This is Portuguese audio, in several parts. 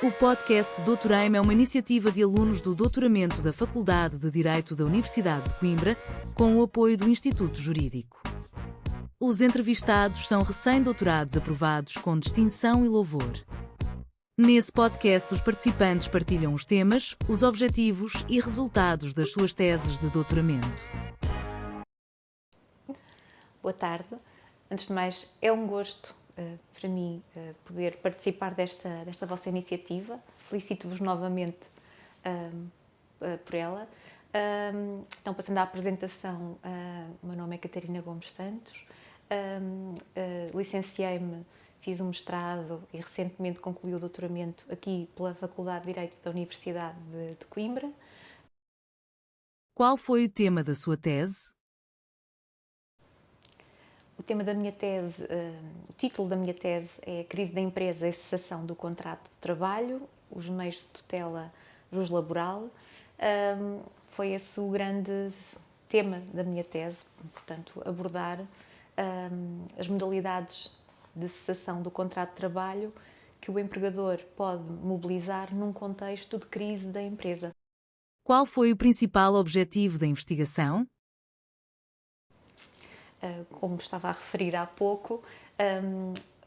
O podcast Doutoraim é uma iniciativa de alunos do doutoramento da Faculdade de Direito da Universidade de Coimbra, com o apoio do Instituto Jurídico. Os entrevistados são recém-doutorados aprovados com distinção e louvor. Nesse podcast, os participantes partilham os temas, os objetivos e resultados das suas teses de doutoramento. Boa tarde. Antes de mais, é um gosto para mim poder participar desta vossa iniciativa. Felicito-vos novamente por ela. Então, passando à apresentação, o meu nome é Catarina Gomes Santos. Licenciei-me, fiz um mestrado e recentemente concluí o doutoramento aqui pela Faculdade de Direito da Universidade de Coimbra. Qual foi o tema da sua tese? O tema da minha tese, o título da minha tese é a Crise da Empresa e Cessação do Contrato de Trabalho, os meios de tutela jus laboral. Foi esse o grande tema da minha tese, portanto, abordar as modalidades de cessação do contrato de trabalho que o empregador pode mobilizar num contexto de crise da empresa. Qual foi o principal objetivo da investigação? Como estava a referir há pouco,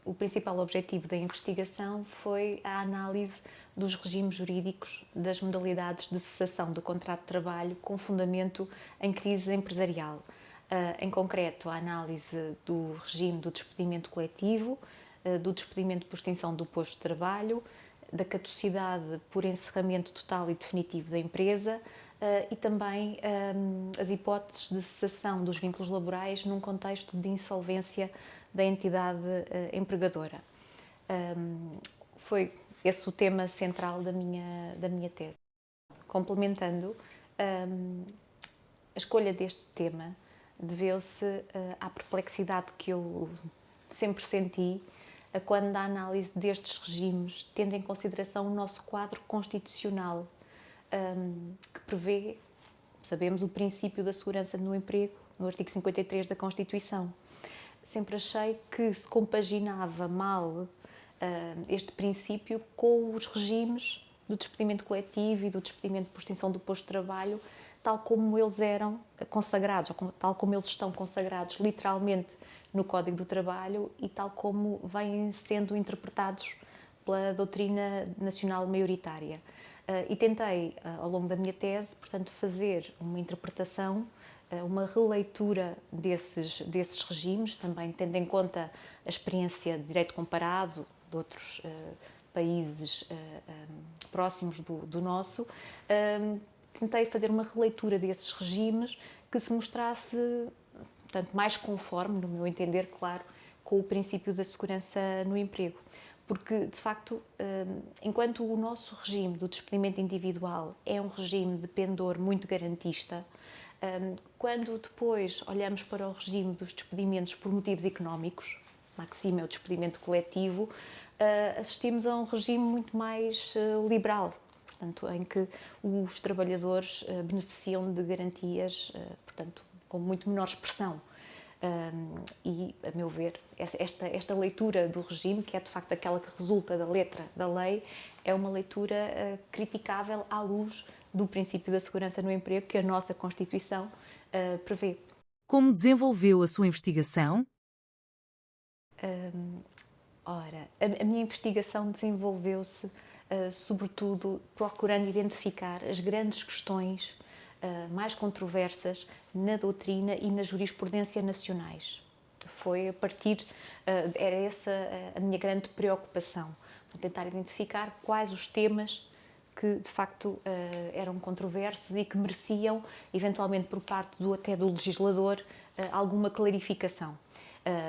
o principal objetivo da investigação foi a análise dos regimes jurídicos das modalidades de cessação do contrato de trabalho com fundamento em crise empresarial. Em concreto, a análise do regime do despedimento coletivo, do despedimento por extinção do posto de trabalho, da caducidade por encerramento total e definitivo da empresa, e também as hipóteses de cessação dos vínculos laborais num contexto de insolvência da entidade empregadora. Foi esse o tema central da minha tese. Complementando, a escolha deste tema deveu-se à perplexidade que eu sempre senti quando a análise destes regimes, tendo em consideração o nosso quadro constitucional, que prevê, sabemos, o princípio da segurança no emprego, no artigo 53 da Constituição. Sempre achei que se compaginava mal este princípio com os regimes do despedimento coletivo e do despedimento por extinção do posto de trabalho, tal como eles eram consagrados, ou tal como eles estão consagrados literalmente no Código do Trabalho e tal como vêm sendo interpretados pela doutrina nacional maioritária. E tentei, ao longo da minha tese, portanto, fazer uma interpretação, uma releitura desses regimes, também tendo em conta a experiência de direito comparado de outros países próximos do nosso. Tentei fazer uma releitura desses regimes que se mostrasse, portanto, mais conforme, no meu entender, claro, com o princípio da segurança no emprego. Porque, de facto, enquanto o nosso regime do despedimento individual é um regime de pendor muito garantista, quando depois olhamos para o regime dos despedimentos por motivos económicos, maxime é o despedimento coletivo, assistimos a um regime muito mais liberal, portanto, em que os trabalhadores beneficiam de garantias, portanto, com muito menor expressão. E, a meu ver, esta leitura do regime, que é de facto aquela que resulta da letra da lei, é uma leitura criticável à luz do princípio da segurança no emprego que a nossa Constituição prevê. Como desenvolveu a sua investigação? Ora, a minha investigação desenvolveu-se sobretudo procurando identificar as grandes questões mais controversas na doutrina e na jurisprudência nacionais. Foi a partir, era essa a minha grande preocupação, tentar identificar quais os temas que de facto eram controversos e que mereciam, eventualmente por parte até do legislador, alguma clarificação.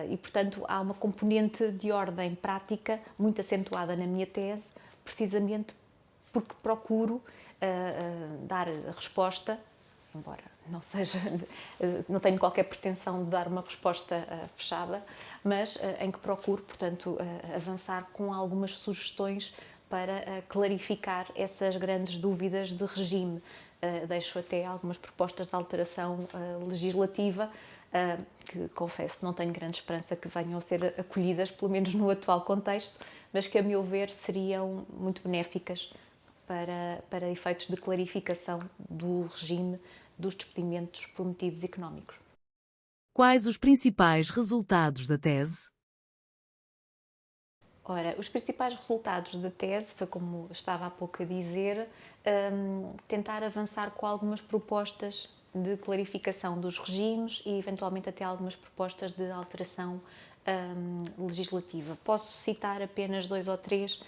E, portanto, há uma componente de ordem prática muito acentuada na minha tese, precisamente porque procuro dar resposta, embora não tenho qualquer pretensão de dar uma resposta fechada, mas em que procuro, portanto, avançar com algumas sugestões para clarificar essas grandes dúvidas de regime. Deixo até algumas propostas de alteração legislativa que confesso não tenho grande esperança que venham a ser acolhidas, pelo menos no atual contexto, mas que a meu ver seriam muito benéficas para efeitos de clarificação do regime dos despedimentos por motivos económicos. Quais os principais resultados da tese? Ora, os principais resultados da tese foi, como estava há pouco a dizer, tentar avançar com algumas propostas de clarificação dos regimes e, eventualmente, até algumas propostas de alteração legislativa. Posso citar apenas 2 ou 3,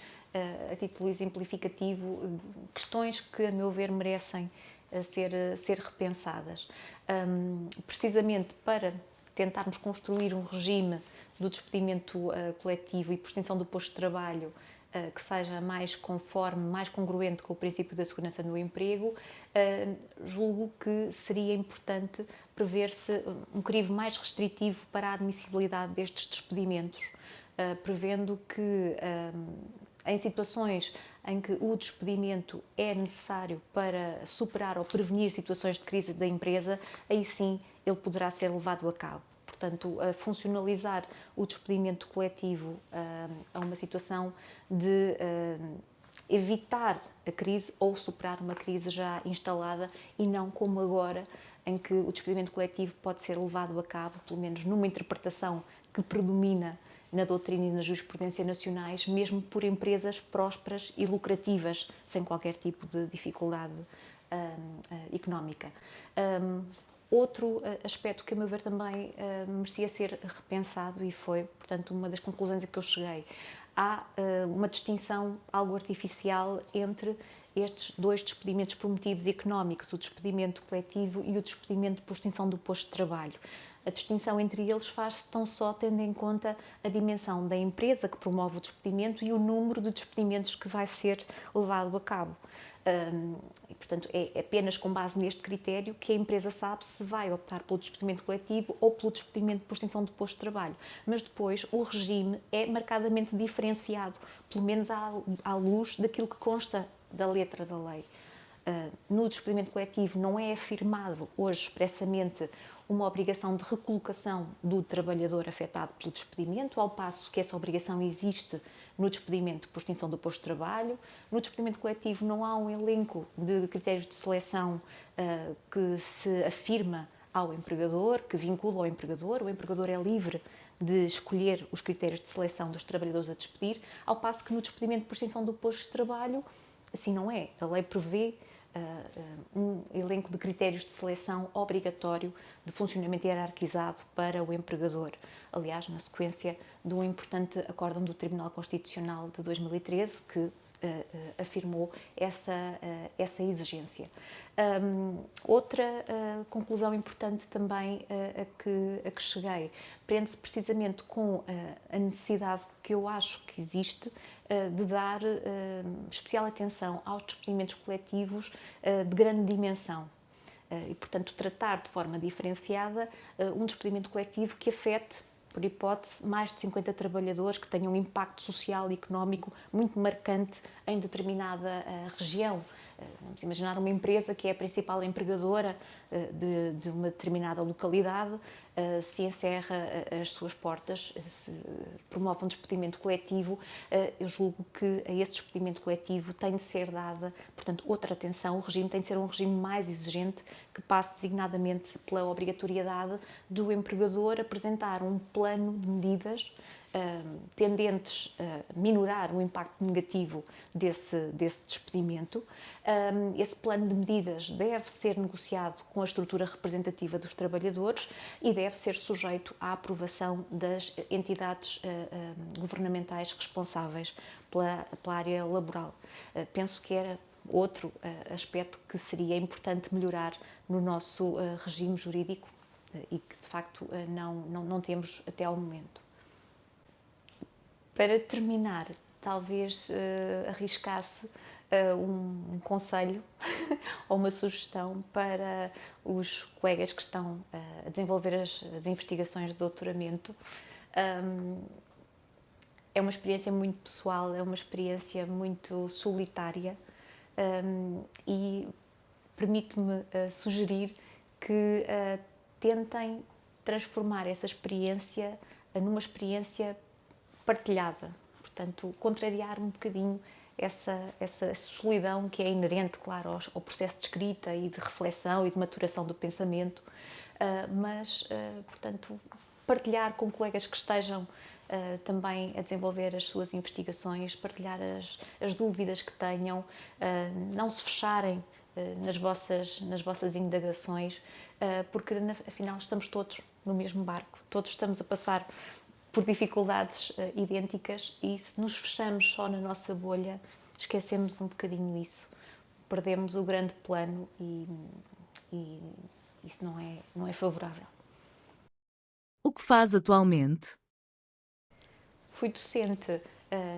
a título exemplificativo, questões que, a meu ver, merecem ser repensadas. Precisamente para tentarmos construir um regime do despedimento coletivo e por extensão do posto de trabalho que seja mais conforme, mais congruente com o princípio da segurança no emprego, julgo que seria importante prever-se um crivo mais restritivo para a admissibilidade destes despedimentos, prevendo que em situações em que o despedimento é necessário para superar ou prevenir situações de crise da empresa, aí sim ele poderá ser levado a cabo. Portanto, a funcionalizar o despedimento coletivo a uma situação de evitar a crise ou superar uma crise já instalada e não como agora, em que o despedimento coletivo pode ser levado a cabo, pelo menos numa interpretação que predomina na doutrina e na jurisprudência nacionais, mesmo por empresas prósperas e lucrativas, sem qualquer tipo de dificuldade económica. Outro aspecto que, a meu ver, também merecia ser repensado e foi, portanto, uma das conclusões a que eu cheguei. Há uma distinção algo artificial entre estes 2 despedimentos por motivos económicos, o despedimento coletivo e o despedimento por extinção do posto de trabalho. A distinção entre eles faz-se tão só tendo em conta a dimensão da empresa que promove o despedimento e o número de despedimentos que vai ser levado a cabo. E, portanto, é apenas com base neste critério que a empresa sabe se vai optar pelo despedimento coletivo ou pelo despedimento por extinção do posto de trabalho. Mas depois o regime é marcadamente diferenciado, pelo menos à luz daquilo que consta da letra da lei. No despedimento coletivo não é afirmado hoje expressamente uma obrigação de recolocação do trabalhador afetado pelo despedimento, ao passo que essa obrigação existe no despedimento por extinção do posto de trabalho. No despedimento coletivo não há um elenco de critérios de seleção que se afirma ao empregador, que vincula ao empregador. O empregador é livre de escolher os critérios de seleção dos trabalhadores a despedir, ao passo que no despedimento por extinção do posto de trabalho assim não é. A lei prevê um elenco de critérios de seleção obrigatório de funcionamento hierarquizado para o empregador. Aliás, na sequência de um importante acórdão do Tribunal Constitucional de 2013 que afirmou essa exigência. Outra conclusão importante também a que cheguei prende-se precisamente com a necessidade que eu acho que existe de dar especial atenção aos despedimentos coletivos de grande dimensão. E, portanto, tratar de forma diferenciada um despedimento coletivo que afete, por hipótese, mais de 50 trabalhadores, que tenham um impacto social e económico muito marcante em determinada região. Vamos imaginar uma empresa que é a principal empregadora de uma determinada localidade, se encerra as suas portas, se promove um despedimento coletivo, eu julgo que a esse despedimento coletivo tem de ser dada, portanto, outra atenção. O regime tem de ser um regime mais exigente, que passe designadamente pela obrigatoriedade do empregador apresentar um plano de medidas tendentes a minorar o impacto negativo desse despedimento. Esse plano de medidas deve ser negociado com a estrutura representativa dos trabalhadores e deve ser sujeito à aprovação das entidades governamentais responsáveis pela área laboral. Penso que era outro aspecto que seria importante melhorar no nosso regime jurídico e que, de facto, não temos até ao momento. Para terminar, talvez arriscasse um conselho ou uma sugestão para os colegas que estão a desenvolver as investigações de doutoramento. É uma experiência muito pessoal, é uma experiência muito solitária e permite-me sugerir que tentem transformar essa experiência numa experiência partilhada. Portanto, contrariar um bocadinho essa solidão que é inerente, claro, ao processo de escrita e de reflexão e de maturação do pensamento, portanto, partilhar com colegas que estejam também a desenvolver as suas investigações, partilhar as dúvidas que tenham, não se fecharem nas vossas indagações, porque afinal estamos todos no mesmo barco, todos estamos a passar por dificuldades idênticas e se nos fechamos só na nossa bolha, esquecemos um bocadinho isso, perdemos o grande plano e isso não é favorável. O que faz atualmente? Fui docente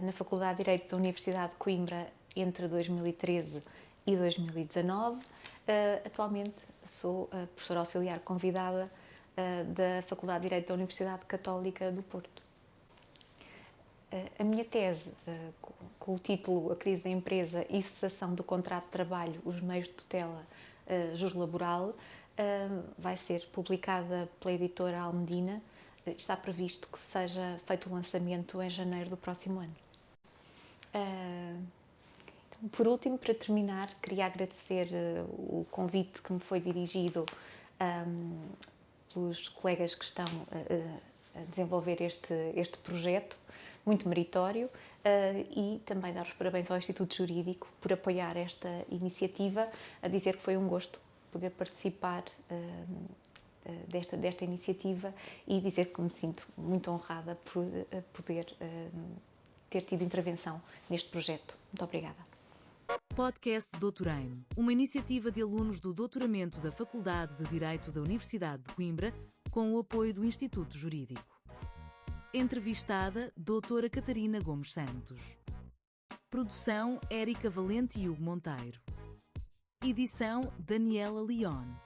na Faculdade de Direito da Universidade de Coimbra entre 2013 e 2019. Atualmente sou a professora auxiliar convidada da Faculdade de Direito da Universidade Católica do Porto. A minha tese, com o título A Crise da Empresa e Cessação do Contrato de Trabalho, os meios de tutela juslaboral, vai ser publicada pela editora Almedina. Está previsto que seja feito o lançamento em janeiro do próximo ano. Por último, para terminar, queria agradecer o convite que me foi dirigido pelos colegas que estão a desenvolver este projeto, muito meritório, e também dar os parabéns ao Instituto Jurídico por apoiar esta iniciativa, a dizer que foi um gosto poder participar desta iniciativa e dizer que me sinto muito honrada por poder ter tido intervenção neste projeto. Muito obrigada. Podcast Doutoraime, uma iniciativa de alunos do doutoramento da Faculdade de Direito da Universidade de Coimbra, com o apoio do Instituto Jurídico. Entrevistada, doutora Catarina Gomes Santos. Produção, Érica Valente e Hugo Monteiro. Edição, Daniela Leone.